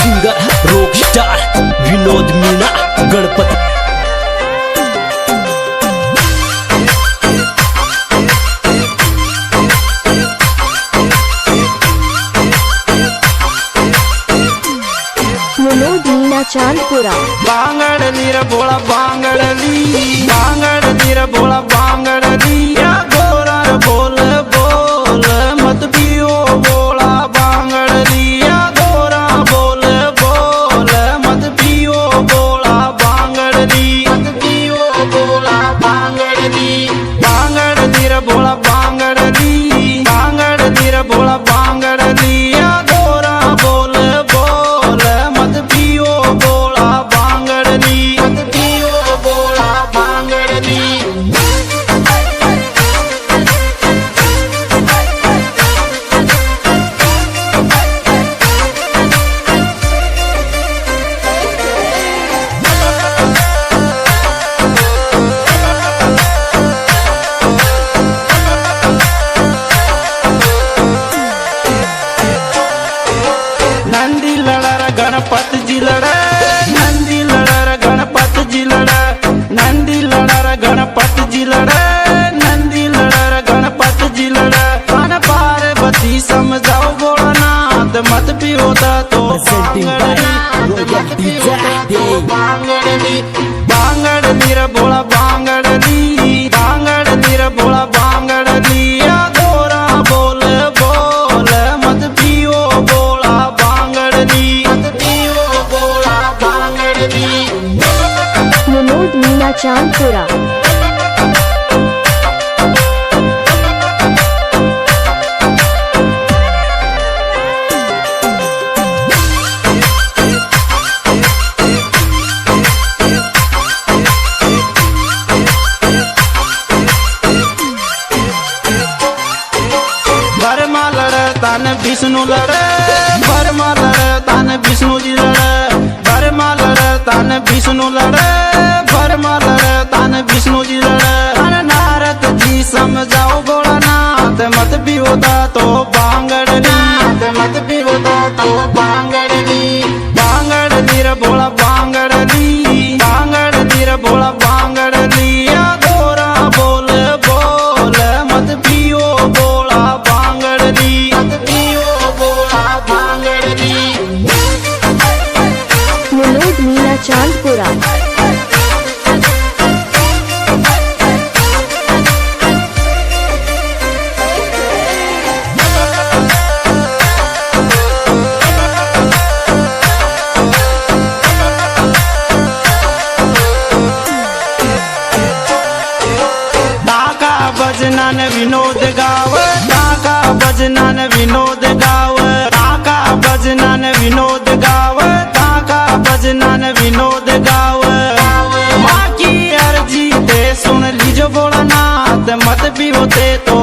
Singer rockstar Vinod Meena Ganpati. Vinod Meena Chandpura. बांगड़ली रे भोला बांगड़ली, बांगड़ली रे भोला बांगड़ली, या गोरा रे बोल बोल मत पियो भोला बांगड़ली, या गोरा बोल बोल मत पियो भोला बांगड़ली, मत पियो भोला बांगड़ली, बांगड़ली रे भोला बांगड़ली, बांगड़ली रे भोला बांगड़ली, या गोरा बोल बोल मत पियो भोला बांगड़ली, मत पियो भोला बांगड़ली। नंदी लड़ा गणपत जी लड़ा, नंदी लड़ा गणपत जी लड़ा, नंदी लड़ा गणपत जी लड़ा, नंदी लड़ा गणपत जी लड़ा। कान पार्वती समझाओ भोलानाथ मत पियो तो बांगड़ली, मत पियो तो बांगड़ली, बांगड़ली रे भोला बांगड़ली, बांगड़ली रे भोला बांगड़ली, या गोरा बोल बोल मत पियो भोला बांगड़ली, मत पियो भोला बांगड़ली। विनोद मीना चांदपुरा। बर्मा लड़े तान विष्णु लड़े, बर्मा लड़े तान विष्णु जी लड़े, बर्मा लड़े तान विष्णु लड़े, बर्मा लड़े तान विष्णु जी लड़े। अरे नारद जी समझाओ भोलानाथ मत पियोता तो बांगड़ली, मत पियोता तो बांगड़ली, बांगड़ली रे भोला बांगड़ली, बांगड़ली रे भोला बांगड़ली, या गोरा बोल बोल मत पियो भोला बांगड़ली, मत पियो भोला बांगड़ली। विनोद मीना चांदपुरा। टाका बजना न विनोद गाव, टाका बजना न विनोद गाव, टाका बजना न विनोद गाव, टाका बजना न विनोद गाव। माँ की अर्जी ते सुन लीजो भोलानाथ मत पियो तो